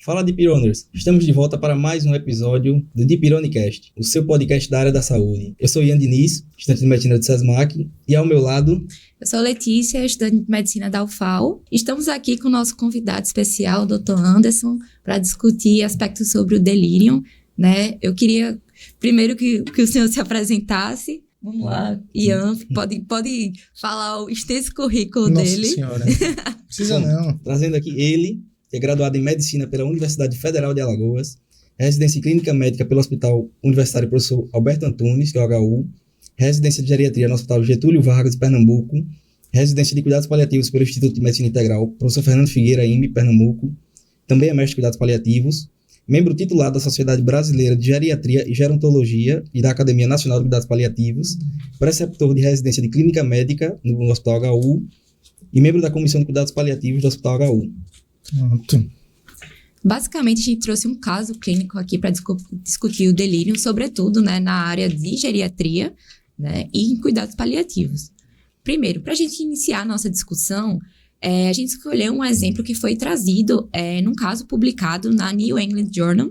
Fala Deepironers! Estamos de volta para mais um episódio do Deepironicast, o seu podcast da área da saúde. Eu sou Ian Diniz, estudante de medicina do SESMAC, e ao meu lado... Eu sou Letícia, estudante de medicina da UFAL. Estamos aqui com o nosso convidado especial, o Dr. Anderson, para discutir aspectos sobre o delírio, né? Eu queria primeiro que o senhor se apresentasse. Vamos lá, Ian, pode falar o extenso currículo dele. Nossa senhora, não precisa não. Trazendo aqui ele, que é graduado em Medicina pela Universidade Federal de Alagoas, residência em Clínica Médica pelo Hospital Universitário Professor Alberto Antunes, que é o HU, residência de Geriatria no Hospital Getúlio Vargas, de Pernambuco, residência de Cuidados Paliativos pelo Instituto de Medicina Integral, Professor Fernando Figueira, IME, Pernambuco, também é mestre de Cuidados Paliativos, membro titular da Sociedade Brasileira de Geriatria e Gerontologia e da Academia Nacional de Cuidados Paliativos, preceptor de residência de Clínica Médica no Hospital HU e membro da Comissão de Cuidados Paliativos do Hospital HU. Pronto. Basicamente, a gente trouxe um caso clínico aqui para discutir o delírio, sobretudo, né, na área de geriatria, né, e em cuidados paliativos. Primeiro, para a gente iniciar a nossa discussão, a gente escolheu um exemplo que foi trazido num caso publicado na New England Journal,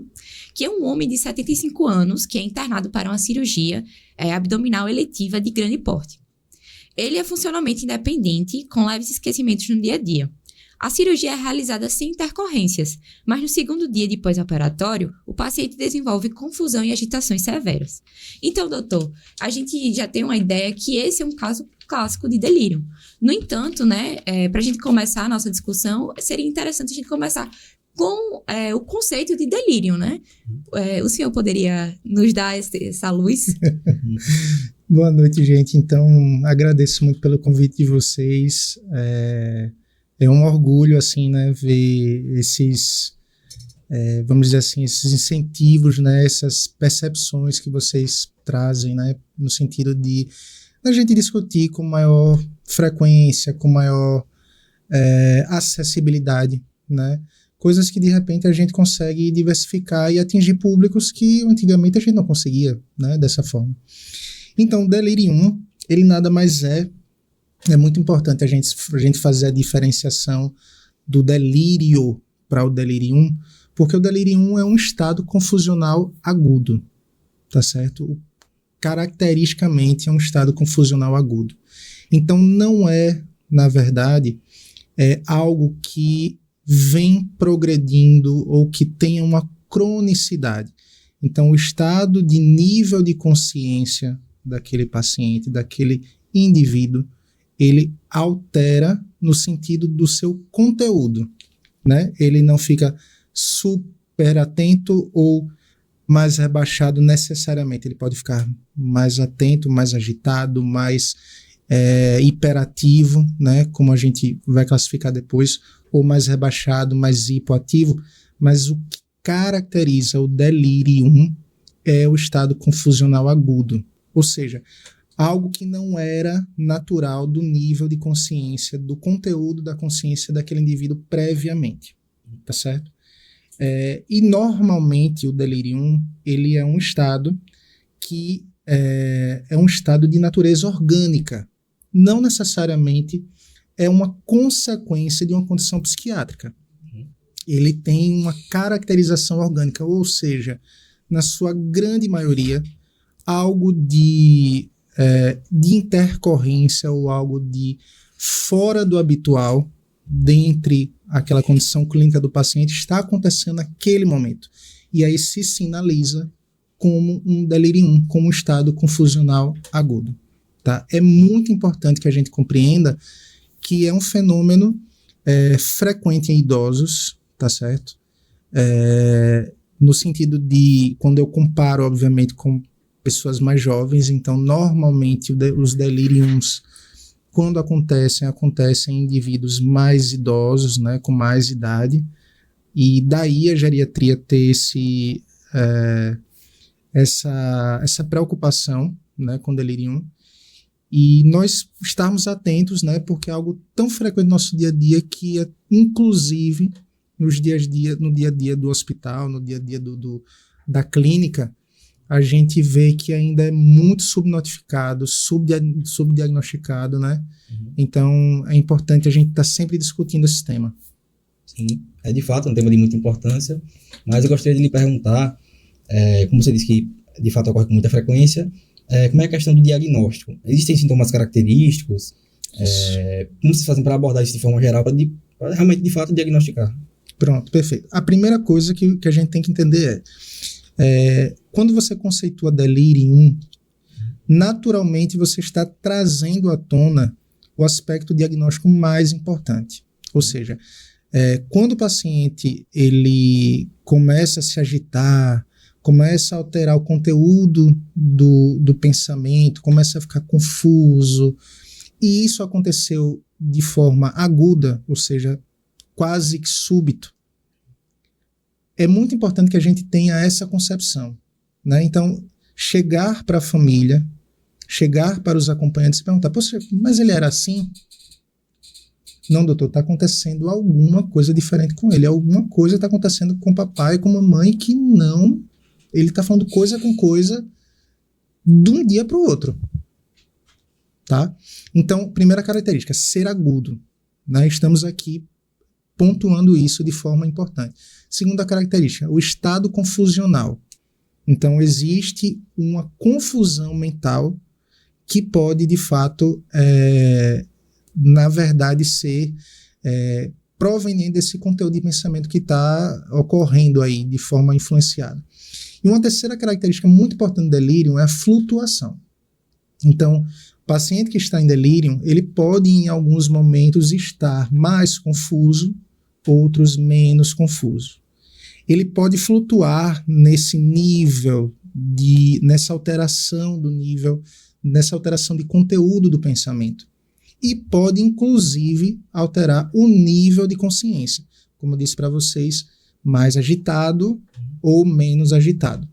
que é um homem de 75 anos que é internado para uma cirurgia abdominal eletiva de grande porte. Ele é funcionalmente independente, com leves esquecimentos no dia a dia. A cirurgia é realizada sem intercorrências, mas no segundo dia de pós-operatório, o paciente desenvolve confusão e agitações severas. Então, doutor, a gente já tem uma ideia que esse é um caso clássico de delírio. No entanto, né, para a gente começar a nossa discussão, seria interessante a gente começar com o conceito de delírio, né? O senhor poderia nos dar essa luz? Boa noite, gente. Então, agradeço muito pelo convite de vocês. É um orgulho, assim, né, ver esses, vamos dizer assim, esses incentivos, né, essas percepções que vocês trazem, né, no sentido de a gente discutir com maior frequência, com maior acessibilidade, né, coisas que de repente a gente consegue diversificar e atingir públicos que antigamente a gente não conseguia, né, dessa forma. Então, o delirium, ele nada mais é muito importante a gente fazer a diferenciação do delírio para o delirium, porque o delirium é um estado confusional agudo, tá certo? Caracteristicamente é um estado confusional agudo. Então não é, na verdade, algo que vem progredindo ou que tenha uma cronicidade. Então o estado de nível de consciência daquele paciente, daquele indivíduo, ele altera no sentido do seu conteúdo, né? Ele não fica super atento ou mais rebaixado necessariamente. Ele pode ficar mais atento, mais agitado, mais hiperativo, né? Como a gente vai classificar depois, ou mais rebaixado, mais hipoativo. Mas o que caracteriza o delirium é o estado confusional agudo, ou seja, algo que não era natural do nível de consciência, do conteúdo da consciência daquele indivíduo previamente, tá certo? E normalmente o delirium, ele é um estado que é um estado de natureza orgânica, não necessariamente é uma consequência de uma condição psiquiátrica. Ele tem uma caracterização orgânica, ou seja, na sua grande maioria, algo de intercorrência ou algo de fora do habitual dentre aquela condição clínica do paciente está acontecendo naquele momento. E aí se sinaliza como um delirium, como um estado confusional agudo. Tá? É muito importante que a gente compreenda que é um fenômeno frequente em idosos, tá certo? No sentido de, quando eu comparo, obviamente, com pessoas mais jovens, então normalmente os delírios, quando acontecem em indivíduos mais idosos, né, com mais idade, e daí a geriatria ter essa preocupação, né, com delirium, e nós estarmos atentos, né, porque é algo tão frequente no nosso dia a dia que, inclusive, no dia a dia do hospital, no dia a dia da clínica, a gente vê que ainda é muito subnotificado, subdiagnosticado, né? Uhum. Então, é importante a gente estar sempre discutindo esse tema. Sim, é de fato um tema de muita importância, mas eu gostaria de lhe perguntar, como você disse que de fato ocorre com muita frequência, como é a questão do diagnóstico? Existem sintomas característicos? Como vocês fazem para abordar isso de forma geral, para realmente, de fato, diagnosticar? Pronto, perfeito. A primeira coisa que a gente tem que entender quando você conceitua delirium, naturalmente você está trazendo à tona o aspecto diagnóstico mais importante. Ou seja, quando o paciente ele começa a se agitar, começa a alterar o conteúdo do pensamento, começa a ficar confuso, e isso aconteceu de forma aguda, ou seja, quase que súbito, é muito importante que a gente tenha essa concepção, né? Então, chegar para a família, chegar para os acompanhantes e perguntar, poxa, mas ele era assim? Não, doutor, está acontecendo alguma coisa diferente com ele, alguma coisa está acontecendo com o papai, com a mamãe, que não, ele está falando coisa com coisa de um dia para o outro, tá? Então, primeira característica, ser agudo, né? Estamos aqui pontuando isso de forma importante. Segunda característica, o estado confusional. Então, existe uma confusão mental que pode, de fato, na verdade, ser proveniente desse conteúdo de pensamento que está ocorrendo aí de forma influenciada. E uma terceira característica muito importante do delírio é a flutuação. Então, o paciente que está em delírio, ele pode, em alguns momentos, estar mais confuso, outros menos confuso. Ele pode flutuar nesse nível, nessa alteração do nível, nessa alteração de conteúdo do pensamento. E pode, inclusive, alterar o nível de consciência. Como eu disse para vocês, mais agitado ou menos agitado,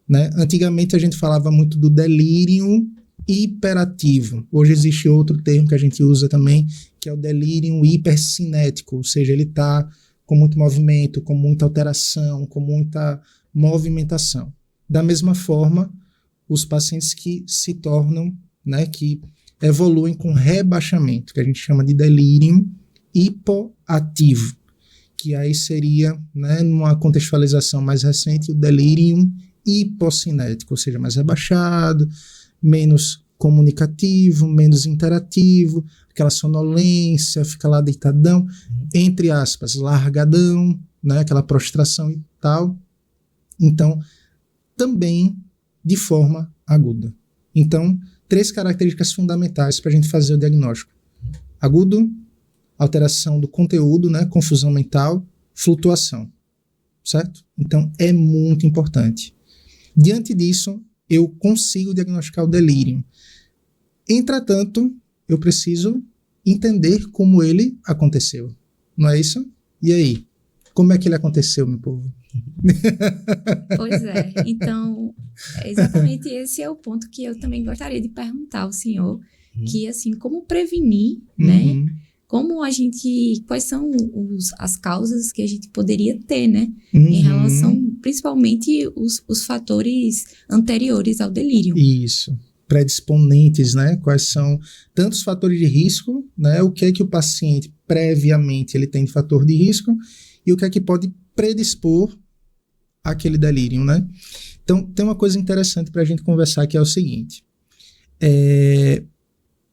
né? Antigamente a gente falava muito do delírio hiperativo. Hoje existe outro termo que a gente usa também, que é o delírio hipercinético, ou seja, ele está com muito movimento, com muita alteração, com muita movimentação. Da mesma forma, os pacientes que se tornam, né, que evoluem com rebaixamento, que a gente chama de delírio hipoativo, que aí seria, né, numa contextualização mais recente, o delírio hipocinético, ou seja, mais rebaixado, menos comunicativo, menos interativo, aquela sonolência, fica lá deitadão, entre aspas, largadão, né, aquela prostração e tal. Então, também de forma aguda. Então, 3 características fundamentais para a gente fazer o diagnóstico. Agudo, alteração do conteúdo, né, confusão mental, flutuação, certo? Então, é muito importante. Diante disso, eu consigo diagnosticar o delírio. Entretanto, eu preciso entender como ele aconteceu. Não é isso? E aí? Como é que ele aconteceu, meu povo? Pois é. Então, exatamente esse é o ponto que eu também gostaria de perguntar ao senhor, que assim, como prevenir, né? Como a gente, quais são as causas que a gente poderia ter, né? Em relação, principalmente, os fatores anteriores ao delírio. Isso. Predisponentes, né? Quais são tantos fatores de risco, né? O que é que o paciente previamente ele tem de fator de risco e o que é que pode predispor àquele delírio, né? Então, tem uma coisa interessante para a gente conversar que é o seguinte.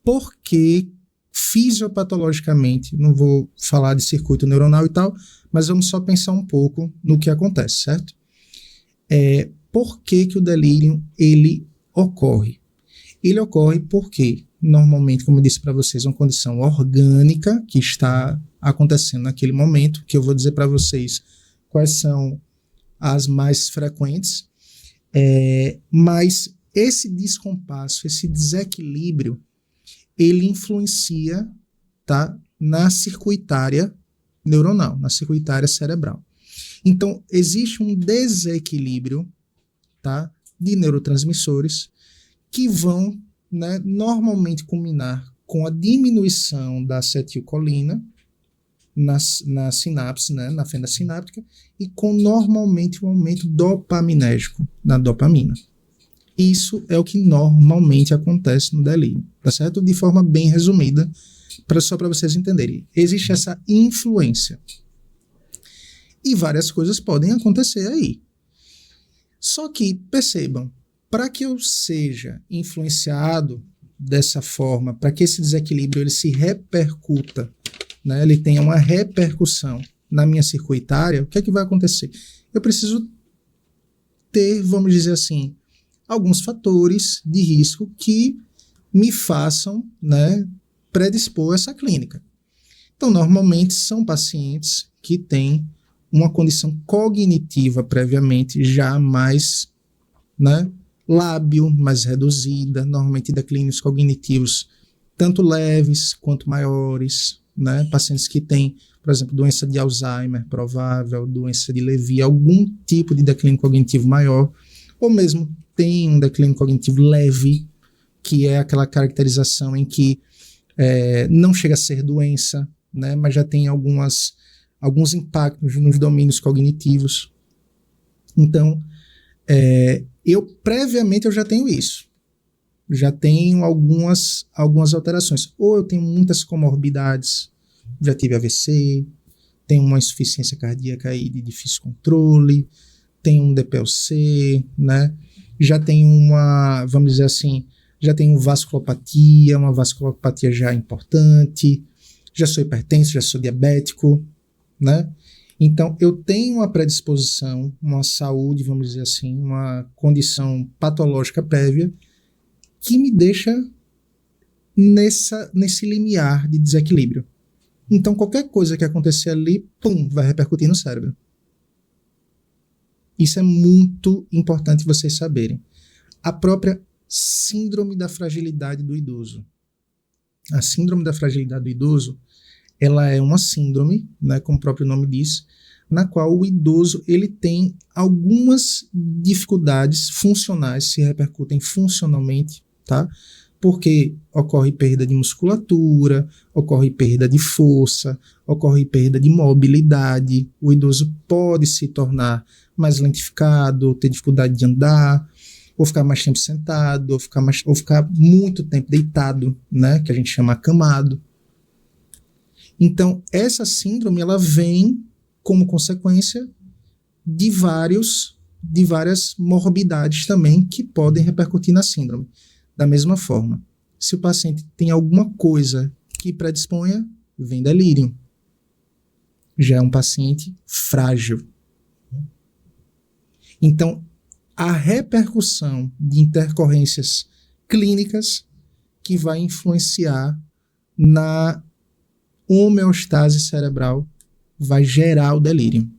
Por que fisiopatologicamente, não vou falar de circuito neuronal e tal, mas vamos só pensar um pouco no que acontece, certo? Por que o delírio ele ocorre? Ele ocorre porque, normalmente, como eu disse para vocês, é uma condição orgânica que está acontecendo naquele momento, que eu vou dizer para vocês quais são as mais frequentes, mas esse descompasso, esse desequilíbrio, ele influencia, tá, na circuitária neuronal, na circuitária cerebral. Então, existe um desequilíbrio, tá, de neurotransmissores que vão, né, normalmente culminar com a diminuição da acetilcolina na sinapse, né, na fenda sináptica, e com normalmente um aumento dopaminérgico na dopamina. Isso é o que normalmente acontece no delírio, tá certo? De forma bem resumida, só para vocês entenderem. Existe essa influência. E várias coisas podem acontecer aí. Só que, percebam, para que eu seja influenciado dessa forma, para que esse desequilíbrio ele se repercuta, né, ele tenha uma repercussão na minha circuitária, o que é que vai acontecer? Eu preciso ter, vamos dizer assim, alguns fatores de risco que me façam, né, predispor essa clínica. Então, normalmente são pacientes que têm uma condição cognitiva previamente já mais, né, lábil, mais reduzida, normalmente declínios cognitivos tanto leves quanto maiores, né, pacientes que têm, por exemplo, doença de Alzheimer provável, doença de Lewy, algum tipo de declínio cognitivo maior, ou mesmo tem um declínio cognitivo leve, que é aquela caracterização em que não chega a ser doença, né, mas já tem alguns impactos nos domínios cognitivos. Então, previamente eu já tenho isso. Já tenho algumas alterações. Ou eu tenho muitas comorbidades, já tive AVC, tenho uma insuficiência cardíaca aí de difícil controle, tenho um DPLC, né? Já tenho vamos dizer assim, já tenho vasculopatia, uma vasculopatia já importante, já sou hipertenso, já sou diabético, né? Então, eu tenho uma predisposição, uma saúde, vamos dizer assim, uma condição patológica prévia que me deixa nesse limiar de desequilíbrio. Então, qualquer coisa que acontecer ali, pum, vai repercutir no cérebro. Isso é muito importante vocês saberem. A própria síndrome da fragilidade do idoso. A síndrome da fragilidade do idoso, ela é uma síndrome, né, como o próprio nome diz, na qual o idoso ele tem algumas dificuldades funcionais, se repercutem funcionalmente, tá? Porque ocorre perda de musculatura, ocorre perda de força, ocorre perda de mobilidade, o idoso pode se tornar mais lentificado, ter dificuldade de andar, ou ficar mais tempo sentado, ou ficar muito tempo deitado, né, que a gente chama acamado. Então, essa síndrome, ela vem como consequência de várias morbidades também que podem repercutir na síndrome. Da mesma forma, se o paciente tem alguma coisa que predisponha, vem delírio. Já é um paciente frágil. Então, a repercussão de intercorrências clínicas que vai influenciar na homeostase cerebral vai gerar o delírio.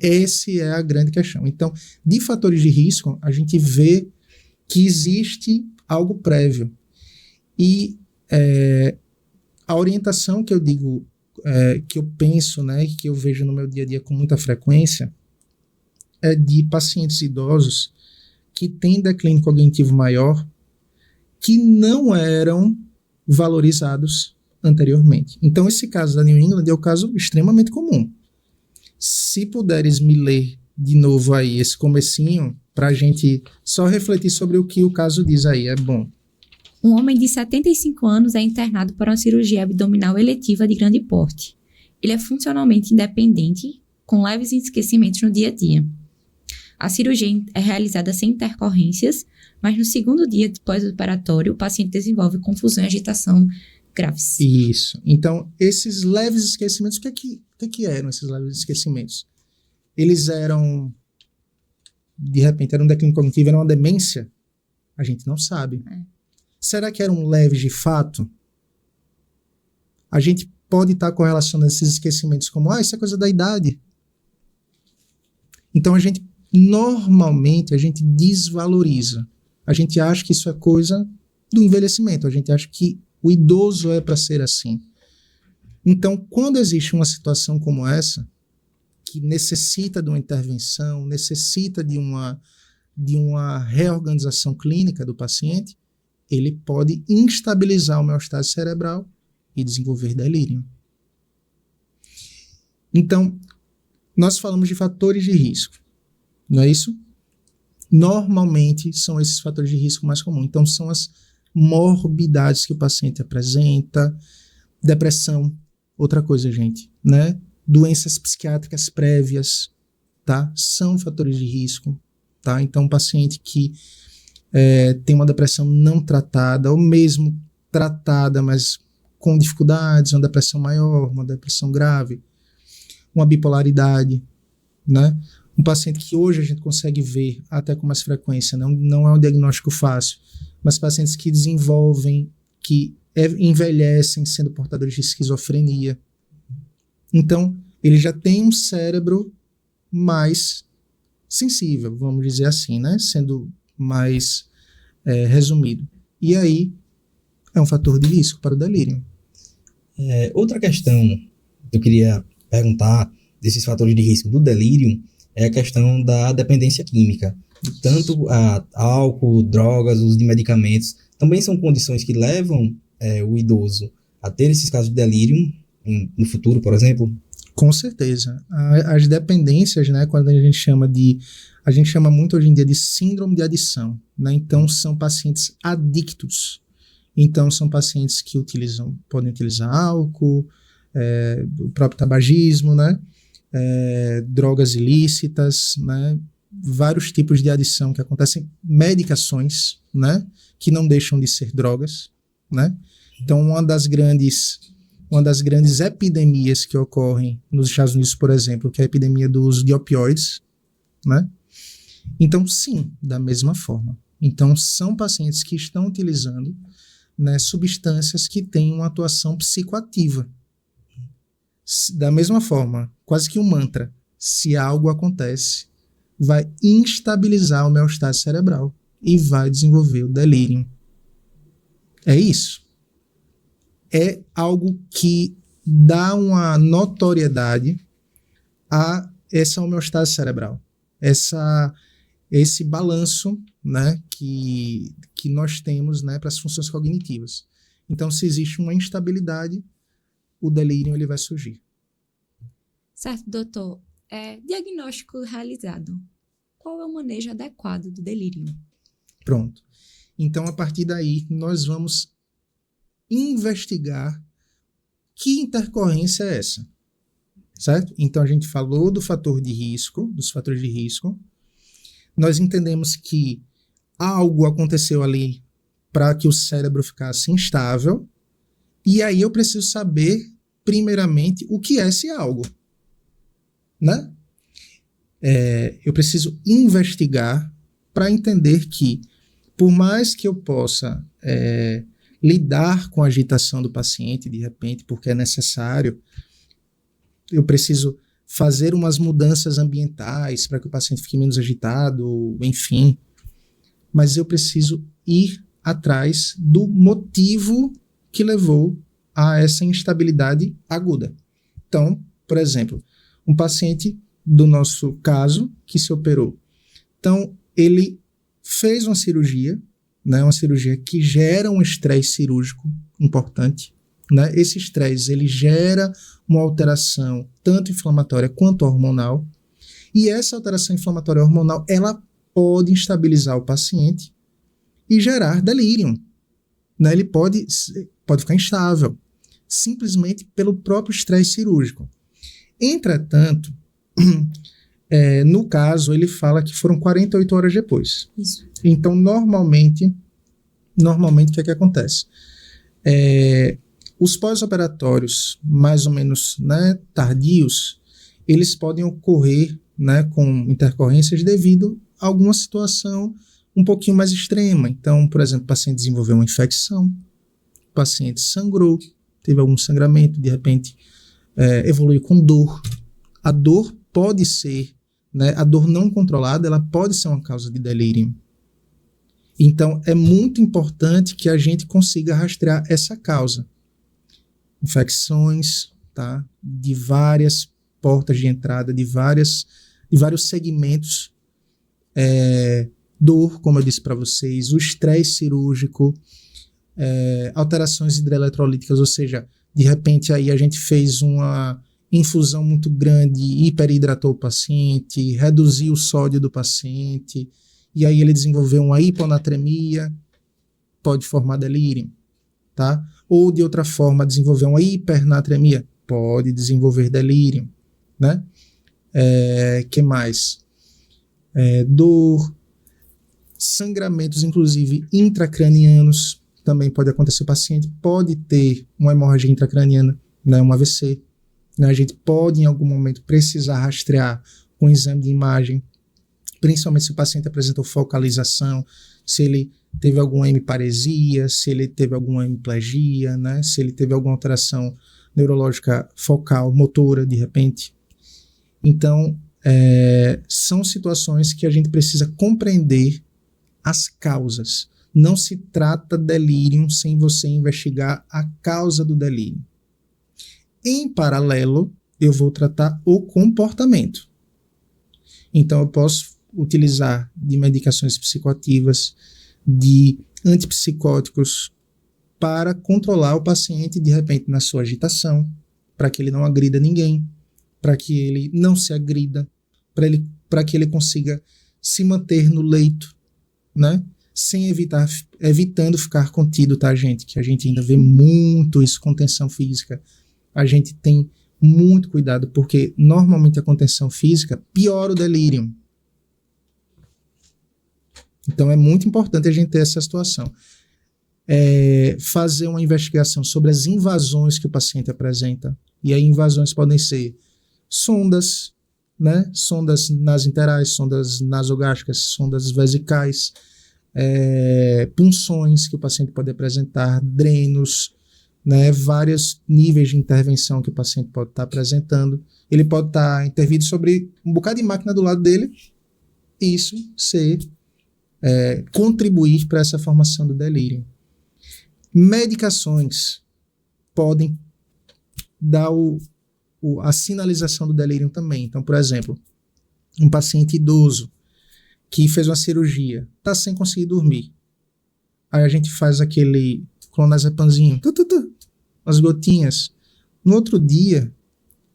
Essa é a grande questão. Então, de fatores de risco, a gente vê que existe algo prévio. E a orientação que eu digo, que eu penso, né, que eu vejo no meu dia a dia com muita frequência, é de pacientes idosos que têm declínio cognitivo maior, que não eram valorizados anteriormente. Então, esse caso da New England é um caso extremamente comum. Se puderes me ler de novo aí esse comecinho, para a gente só refletir sobre o que o caso diz aí, é bom. Um homem de 75 anos é internado para uma cirurgia abdominal eletiva de grande porte. Ele é funcionalmente independente, com leves esquecimentos no dia a dia. A cirurgia é realizada sem intercorrências, mas no segundo dia pós-operatório, o paciente desenvolve confusão e agitação graves. Isso. Então, esses leves esquecimentos, o que eram esses leves esquecimentos? Eles eram, de repente, era um declínio cognitivo, era uma demência? A gente não sabe. Será que eram leves de fato? A gente pode estar correlacionando esses esquecimentos como, isso é coisa da idade. Então, normalmente, a gente desvaloriza. A gente acha que isso é coisa do envelhecimento. A gente acha que o idoso é para ser assim. Então, quando existe uma situação como essa, que necessita de uma intervenção, necessita de uma reorganização clínica do paciente, ele pode instabilizar a homeostase cerebral e desenvolver delírio. Então, nós falamos de fatores de risco, não é isso? Normalmente, são esses fatores de risco mais comuns. Então, são as morbidades que o paciente apresenta, depressão, outra coisa, gente, né? doenças psiquiátricas prévias, tá? São fatores de risco, tá? Então, um paciente que tem uma depressão não tratada, ou mesmo tratada, mas com dificuldades, uma depressão maior, uma depressão grave, uma bipolaridade, né? Um paciente que hoje a gente consegue ver até com mais frequência, não é um diagnóstico fácil, mas pacientes que desenvolvem, que envelhecem sendo portadores de esquizofrenia. Então, ele já tem um cérebro mais sensível, vamos dizer assim, né? Sendo mais resumido. E aí, é um fator de risco para o delírio. Outra questão que eu queria perguntar desses fatores de risco do delírio é a questão da dependência química. Tanto a álcool, drogas, uso de medicamentos, também são condições que levam o idoso a ter esses casos de delírio no futuro, por exemplo? Com certeza. As dependências, né, quando a gente chama muito hoje em dia de síndrome de adição, né? Então, são pacientes adictos. Então, são pacientes que podem utilizar álcool, o próprio tabagismo, né? Drogas ilícitas, né? Vários tipos de adição que acontecem, medicações, né? Que não deixam de ser drogas, né? Então, uma das grandes epidemias que ocorrem nos Estados Unidos, por exemplo, que é a epidemia do uso de opioides, né? Então, sim, da mesma forma. Então, são pacientes que estão utilizando, né, substâncias que têm uma atuação psicoativa. Da mesma forma, quase que um mantra, se algo acontece, vai instabilizar a homeostase cerebral e vai desenvolver o delírio. É isso. É algo que dá uma notoriedade a essa homeostase cerebral, esse balanço, né, que nós temos, né, para as funções cognitivas. Então, se existe uma instabilidade, o delírio ele vai surgir. Certo, doutor. Diagnóstico realizado. Qual é o manejo adequado do delírio? Pronto. Então, a partir daí, nós vamos investigar que intercorrência é essa, certo? Então, a gente falou do fator de risco, dos fatores de risco. Nós entendemos que algo aconteceu ali para que o cérebro ficasse instável. E aí eu preciso saber, primeiramente, o que é esse algo, né? Eu preciso investigar para entender que, por mais que eu possa lidar com a agitação do paciente, de repente, porque é necessário, eu preciso fazer umas mudanças ambientais para que o paciente fique menos agitado, enfim. Mas eu preciso ir atrás do motivo que levou a essa instabilidade aguda. Então, por exemplo, um paciente do nosso caso que se operou. Então, ele fez uma cirurgia, né, uma cirurgia que gera um estresse cirúrgico importante, né? Esse estresse ele gera uma alteração tanto inflamatória quanto hormonal, e essa alteração inflamatória hormonal ela pode instabilizar o paciente e gerar delírio, né? Ele pode ficar instável, simplesmente pelo próprio estresse cirúrgico. Entretanto, no caso, ele fala que foram 48 horas depois. Isso. Então, normalmente o que acontece? Os pós-operatórios, mais ou menos, né, tardios, eles podem ocorrer, né, com intercorrências devido a alguma situação um pouquinho mais extrema. Então, por exemplo, o paciente desenvolveu uma infecção, o paciente sangrou, teve algum sangramento, de repente evoluiu com dor. A dor pode ser, né, a dor não controlada, ela pode ser uma causa de delírio. Então, é muito importante que a gente consiga rastrear essa causa. Infecções, tá, de várias portas de entrada, de vários segmentos, dor, como eu disse para vocês, o estresse cirúrgico, alterações hidroeletrolíticas, ou seja, de repente aí a gente fez uma infusão muito grande, hiperidratou o paciente, reduziu o sódio do paciente, e aí ele desenvolveu uma hiponatremia, pode formar delírio, tá? Ou de outra forma, desenvolver uma hipernatremia, pode desenvolver delírio. né? Que mais? Dor, sangramentos, inclusive intracranianos, também pode acontecer. O paciente pode ter uma hemorragia intracraniana, né, um AVC. Né, a gente pode, em algum momento, precisar rastrear com exame de imagem, principalmente se o paciente apresentou focalização, se ele teve alguma hemiparesia, se ele teve alguma hemiplegia, né, se ele teve alguma alteração neurológica focal, motora, de repente. Então, são situações que a gente precisa compreender as causas. Não se trata delírio sem você investigar a causa do delírio. Em paralelo, eu vou tratar o comportamento. Então, eu posso utilizar de medicações psicoativas, de antipsicóticos, para controlar o paciente, de repente, na sua agitação, para que ele não agrida ninguém, para que ele não se agrida, para que ele consiga se manter no leito, né? Evitando ficar contido, tá, gente? Que a gente ainda vê muito isso, contenção física. A gente tem muito cuidado, porque normalmente a contenção física piora o delírio. Então é muito importante a gente ter essa situação. Fazer uma investigação sobre as invasões que o paciente apresenta. E aí invasões podem ser sondas, né? Sondas nasinterais, sondas nasogástricas, sondas vesicais, punções que o paciente pode apresentar, drenos, né? Vários níveis de intervenção que o paciente pode estar apresentando. Ele pode estar intervindo sobre um bocado de máquina do lado dele, e isso contribuir para essa formação do delírio. Medicações podem dar a sinalização do delírio também. Então, por exemplo, um paciente idoso que fez uma cirurgia, está sem conseguir dormir. Aí a gente faz aquele clonazepamzinho, as gotinhas. No outro dia,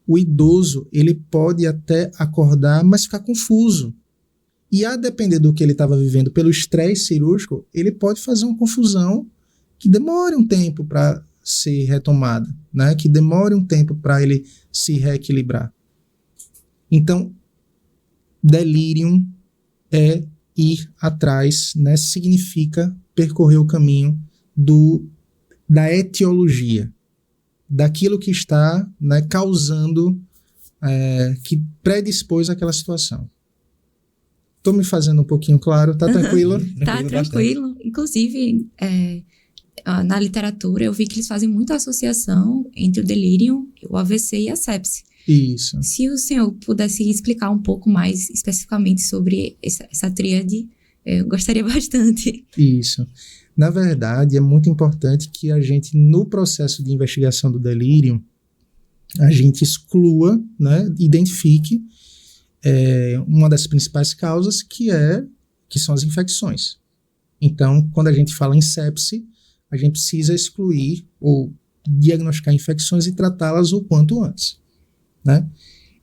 o idoso ele pode até acordar, mas ficar confuso. E a depender do que ele estava vivendo pelo estresse cirúrgico, ele pode fazer uma confusão que demore um tempo para ser retomada, né? Que demore um tempo para ele se reequilibrar. Então, delirium é ir atrás, né? Significa percorrer o caminho da etiologia, daquilo que está, né, causando, que predispôs àquela situação. Estou me fazendo um pouquinho claro, tá tranquilo? Tá tranquilo. Inclusive, na literatura, eu vi que eles fazem muita associação entre o delírio, o AVC e a sepse. Isso. Se o senhor pudesse explicar um pouco mais especificamente sobre essa tríade, eu gostaria bastante. Isso. Na verdade, é muito importante que a gente, no processo de investigação do delírio, a gente exclua, né, identifique uma das principais causas, que são as infecções. Então, quando a gente fala em sepse, a gente precisa excluir ou diagnosticar infecções e tratá-las o quanto antes, né?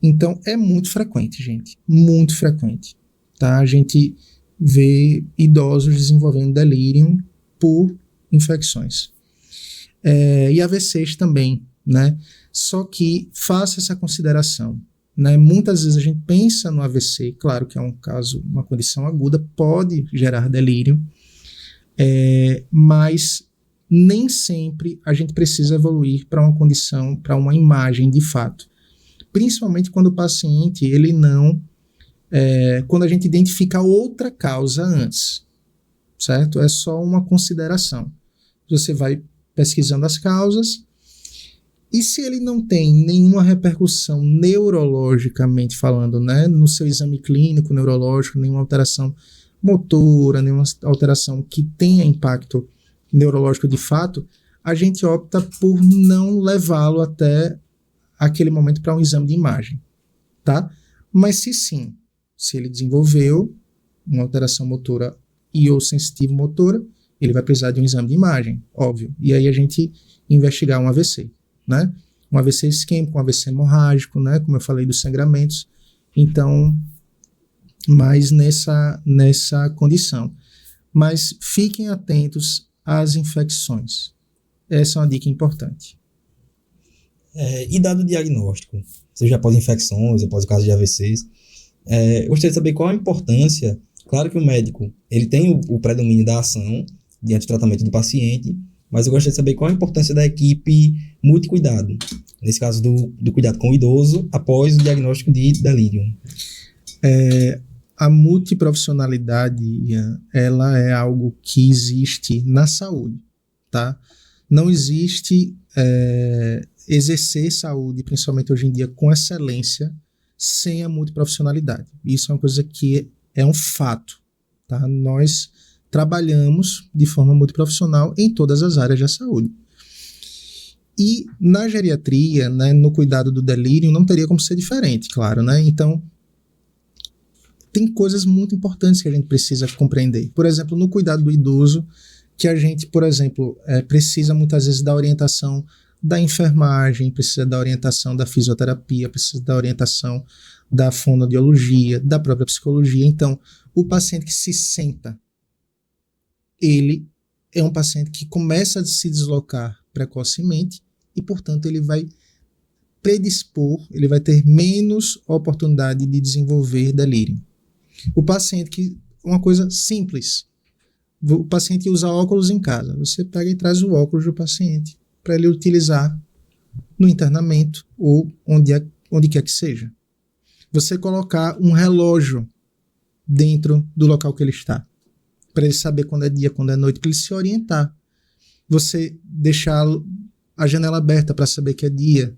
Então, é muito frequente, gente. Muito frequente. Tá? A gente vê idosos desenvolvendo delírio por infecções. E AVCs também, né? Só que faça essa consideração, né? Muitas vezes a gente pensa no AVC, claro que é um caso, uma condição aguda, pode gerar delírio, mas nem sempre a gente precisa evoluir para uma condição, para uma imagem de fato. Principalmente quando o paciente, ele não... quando a gente identifica outra causa antes, certo? É só uma consideração. Você vai pesquisando as causas, e se ele não tem nenhuma repercussão neurologicamente falando, né, no seu exame clínico neurológico, nenhuma alteração motora, nenhuma alteração que tenha impacto neurológico de fato, a gente opta por não levá-lo até aquele momento para um exame de imagem, tá? Mas se ele desenvolveu uma alteração motora e ou sensitiva motora, ele vai precisar de um exame de imagem, óbvio. E aí a gente investigar um AVC, né? Um AVC isquêmico, um AVC hemorrágico, né? Como eu falei dos sangramentos. Então, mais nessa condição. Mas fiquem atentos às infecções. Essa é uma dica importante. E dado o diagnóstico, seja após infecções, após o caso de AVCs, gostaria de saber qual a importância. Claro que o médico ele tem o predomínio da ação diante do tratamento do paciente, mas eu gostaria de saber qual a importância da equipe multicuidado, nesse caso do cuidado com o idoso após o diagnóstico de delírio. A multiprofissionalidade, Ian, ela é algo que existe na saúde, tá? Não existe exercer saúde, principalmente hoje em dia, com excelência, sem a multiprofissionalidade. Isso é uma coisa que é um fato, tá? Nós trabalhamos de forma multiprofissional em todas as áreas da saúde. E na geriatria, né, no cuidado do delírio, não teria como ser diferente, claro, né? Então, tem coisas muito importantes que a gente precisa compreender. Por exemplo, no cuidado do idoso, que a gente, por exemplo, precisa muitas vezes da orientação da enfermagem, precisa da orientação da fisioterapia, precisa da orientação da fonoaudiologia, da própria psicologia. Então, o paciente que se senta, ele é um paciente que começa a se deslocar precocemente e, portanto, ele vai predispor, ele vai ter menos oportunidade de desenvolver delírio. O paciente que, uma coisa simples, o paciente usa óculos em casa, você pega e traz o óculos do paciente para ele utilizar no internamento ou onde quer que seja. Você colocar um relógio dentro do local que ele está, para ele saber quando é dia, quando é noite, para ele se orientar. Você deixar a janela aberta para saber que é dia,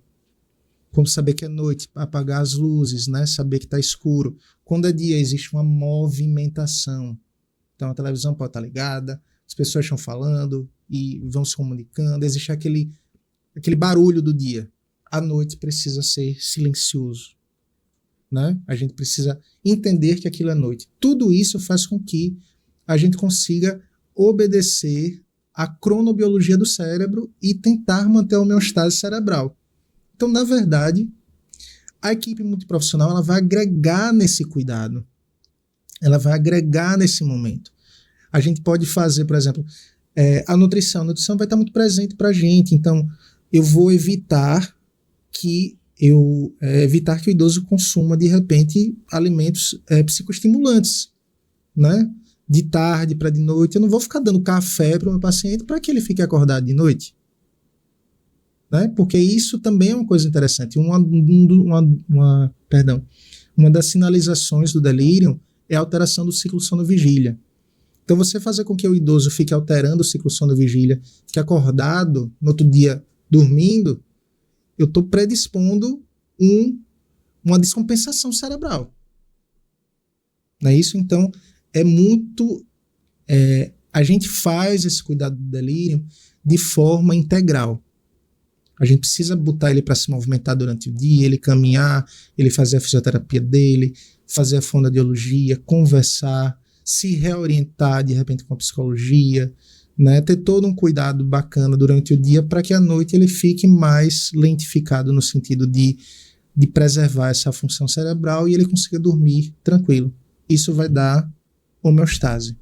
como saber que é noite, apagar as luzes, né? Saber que está escuro. Quando é dia, existe uma movimentação. Então, a televisão pode estar ligada, as pessoas estão falando e vão se comunicando, existe aquele barulho do dia. À noite precisa ser silencioso, né? A gente precisa entender que aquilo é noite. Tudo isso faz com que a gente consiga obedecer à cronobiologia do cérebro e tentar manter a homeostase cerebral. Então, na verdade, a equipe multiprofissional ela vai agregar nesse cuidado. Ela vai agregar nesse momento. A gente pode fazer, por exemplo, a nutrição. A nutrição vai estar muito presente para a gente. Então, eu vou evitar que o idoso consuma, de repente, alimentos psicoestimulantes, né? De tarde para de noite. Eu não vou ficar dando café para o meu paciente para que ele fique acordado de noite. Né? Porque isso também é uma coisa interessante. Uma das sinalizações do delírio é a alteração do ciclo sono-vigília. Então, você fazer com que o idoso fique alterando o ciclo sono-vigília, fique acordado no outro dia dormindo, eu estou predispondo uma descompensação cerebral. Não é isso? Então, é muito... a gente faz esse cuidado do delírio de forma integral. A gente precisa botar ele para se movimentar durante o dia, ele caminhar, ele fazer a fisioterapia dele, fazer a fonoaudiologia, conversar, se reorientar de repente com a psicologia, né? Ter todo um cuidado bacana durante o dia para que à noite ele fique mais lentificado no sentido de preservar essa função cerebral e ele consiga dormir tranquilo. Isso vai dar homeostase.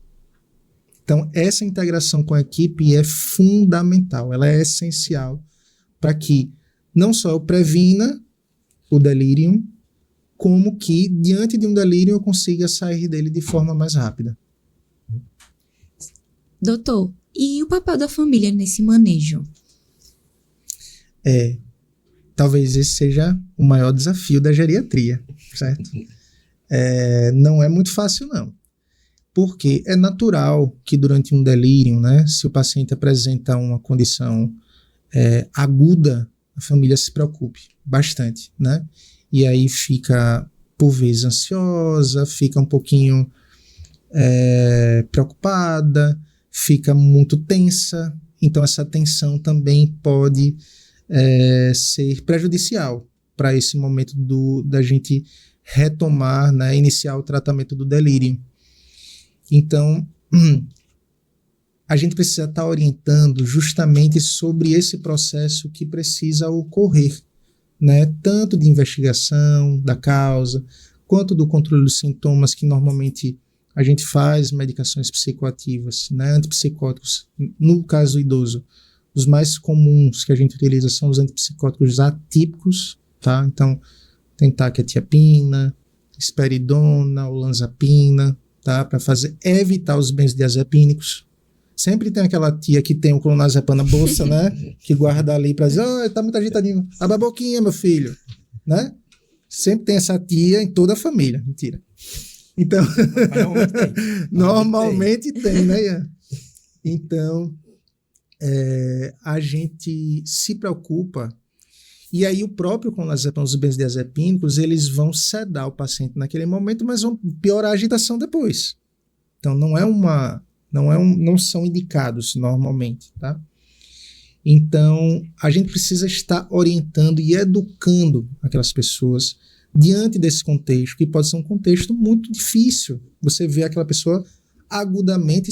Então, essa integração com a equipe é fundamental, ela é essencial para que não só eu previna o delírio, como que, diante de um delírio, eu consiga sair dele de forma mais rápida. Doutor, e o papel da família nesse manejo? Talvez esse seja o maior desafio da geriatria, certo? Não é muito fácil, não. Porque é natural que durante um delírio, né, se o paciente apresenta uma condição aguda, a família se preocupe bastante, né? E aí fica, por vezes, ansiosa, fica um pouquinho preocupada, fica muito tensa. Então, essa tensão também pode ser prejudicial para esse momento da gente retomar, né, iniciar o tratamento do delírio. Então, a gente precisa estar orientando justamente sobre esse processo que precisa ocorrer, né? Tanto de investigação da causa, quanto do controle dos sintomas, que normalmente a gente faz medicações psicoativas, né? Antipsicóticos, no caso do idoso, Os mais comuns que a gente utiliza são os antipsicóticos atípicos, tá? Então, tem quetiapina, esperidona, olanzapina, tá? Para evitar os benzodiazepínicos. Sempre tem aquela tia que tem o clonazepam na bolsa, né? Que guarda ali para dizer, tá muito agitadinho. Abre a boquinha, meu filho, né? Sempre tem essa tia em toda a família. Mentira. Então, normalmente tem, né, Ian? Então, a gente se preocupa, e aí o próprio clonazepam, os benzodiazepínicos, eles vão sedar o paciente naquele momento, mas vão piorar a agitação depois. Então, não são indicados normalmente, tá? Então, a gente precisa estar orientando e educando aquelas pessoas diante desse contexto, que pode ser um contexto muito difícil. Você vê aquela pessoa agudamente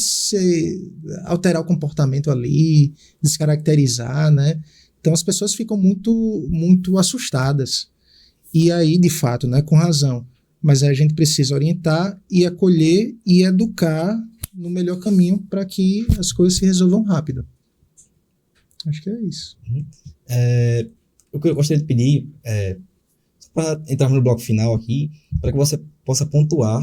alterar o comportamento ali, descaracterizar, né? Então as pessoas ficam muito, muito assustadas. E aí, de fato, né, com razão. Mas aí a gente precisa orientar e acolher e educar no melhor caminho para que as coisas se resolvam rápido. Acho que é isso. O que eu gostaria de pedir, para entrarmos no bloco final aqui, para que você possa pontuar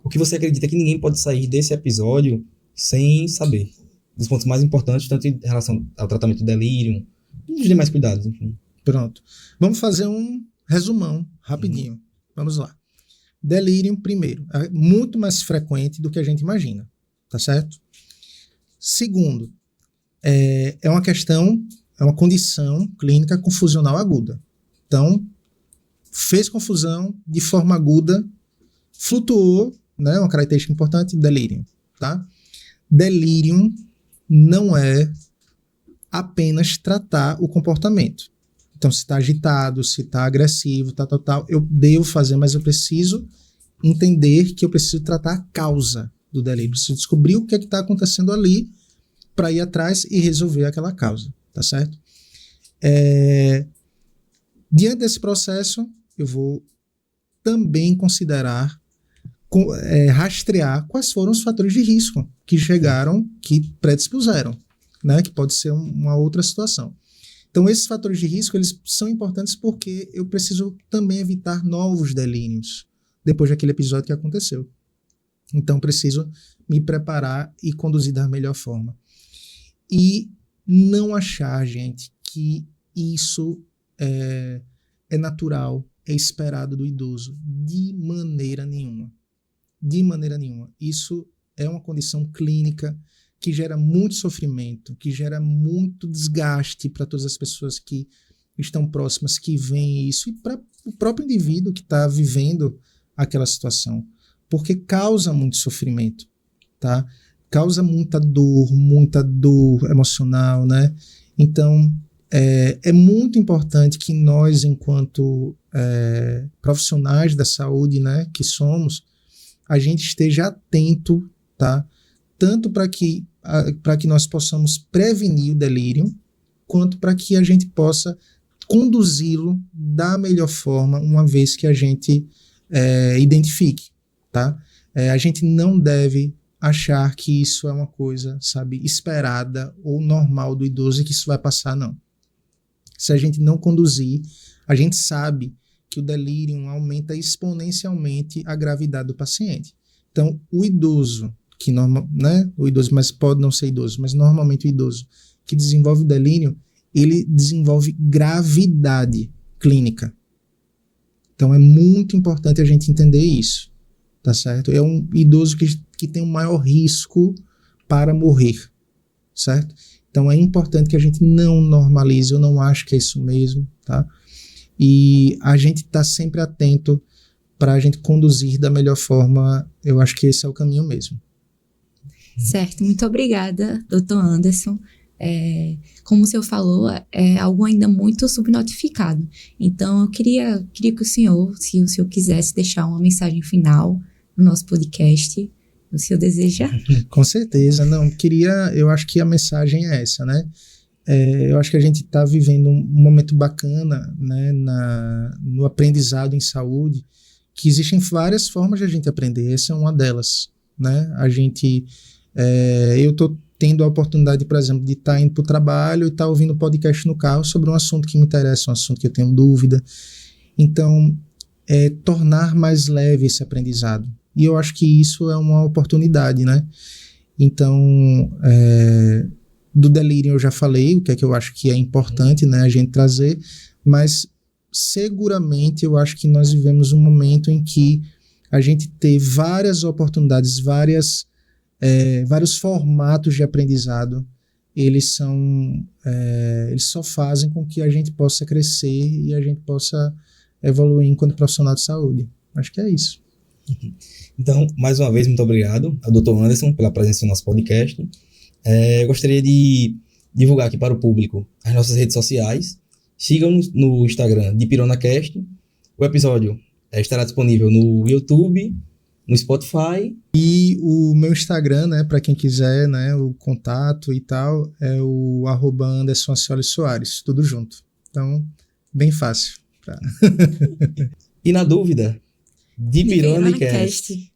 o que você acredita que ninguém pode sair desse episódio sem saber. Dos pontos mais importantes, tanto em relação ao tratamento do delírio, e os demais cuidados, enfim. Pronto. Vamos fazer um resumão rapidinho. Vamos lá. Delírio, primeiro, é muito mais frequente do que a gente imagina, tá certo? Segundo, é uma condição clínica confusional aguda. Então, fez confusão de forma aguda, flutuou, né, uma característica importante, delírio, tá? Delírio não é apenas tratar o comportamento. Então, se está agitado, se está agressivo, tal, eu devo fazer, mas eu preciso entender que eu preciso tratar a causa do delírio. Preciso descobrir o que é que está acontecendo ali para ir atrás e resolver aquela causa, tá certo? Diante desse processo, eu vou também considerar, rastrear quais foram os fatores de risco que chegaram, que predispuseram, né? Que pode ser uma outra situação. Então, esses fatores de risco, eles são importantes porque eu preciso também evitar novos delírios depois daquele episódio que aconteceu. Então, preciso me preparar e conduzir da melhor forma. E não achar, gente, que isso é natural, é esperado do idoso. De maneira nenhuma. De maneira nenhuma. Isso é uma condição clínica que gera muito sofrimento, que gera muito desgaste para todas as pessoas que estão próximas, que veem isso, e para o próprio indivíduo que está vivendo aquela situação. Porque causa muito sofrimento, tá? Causa muita dor emocional, né? Então, é muito importante que nós, enquanto profissionais da saúde, né, que somos, a gente esteja atento, tá? Tanto para que nós possamos prevenir o delírio, quanto para que a gente possa conduzi-lo da melhor forma, uma vez que a gente identifique, tá? A gente não deve achar que isso é uma coisa, sabe, esperada ou normal do idoso e que isso vai passar, não. Se a gente não conduzir, a gente sabe que o delírio aumenta exponencialmente a gravidade do paciente. Então, o idoso, o idoso, mas pode não ser idoso, mas normalmente o idoso que desenvolve o delírio, ele desenvolve gravidade clínica. Então, é muito importante a gente entender isso, tá certo? É um idoso que tem um maior risco para morrer, certo? Então, é importante que a gente não normalize, eu não acho que é isso mesmo, tá? E a gente tá sempre atento para a gente conduzir da melhor forma, eu acho que esse é o caminho mesmo. Certo, muito obrigada, Dr. Anderson. Como o senhor falou, é algo ainda muito subnotificado. Então, eu queria que o senhor, se o senhor quisesse deixar uma mensagem final no nosso podcast, o senhor deseja? Com certeza, eu acho que a mensagem é essa, né? Eu acho que a gente está vivendo um momento bacana, né, no aprendizado em saúde, que existem várias formas de a gente aprender, essa é uma delas, né? Eu estou tendo a oportunidade, por exemplo, de estar indo para o trabalho e estar ouvindo o podcast no carro sobre um assunto que me interessa, um assunto que eu tenho dúvida. Então, tornar mais leve esse aprendizado. E eu acho que isso é uma oportunidade, né? Então, do delírio eu já falei, o que é que eu acho que é importante, né, a gente trazer, mas seguramente eu acho que nós vivemos um momento em que a gente tem várias oportunidades, vários formatos de aprendizado, eles só fazem com que a gente possa crescer e a gente possa evoluir enquanto profissional de saúde. Acho que é isso. Então, mais uma vez, muito obrigado ao Dr. Anderson pela presença no nosso podcast. Eu gostaria de divulgar aqui para o público as nossas redes sociais. Sigam-nos no Instagram de PironaCast. O episódio estará disponível no YouTube, no Spotify. E o meu Instagram, né, para quem quiser, né, o contato e tal, é o @AndersonAcioli-Soares, tudo junto. Então, bem fácil. E na dúvida, de PironaCast.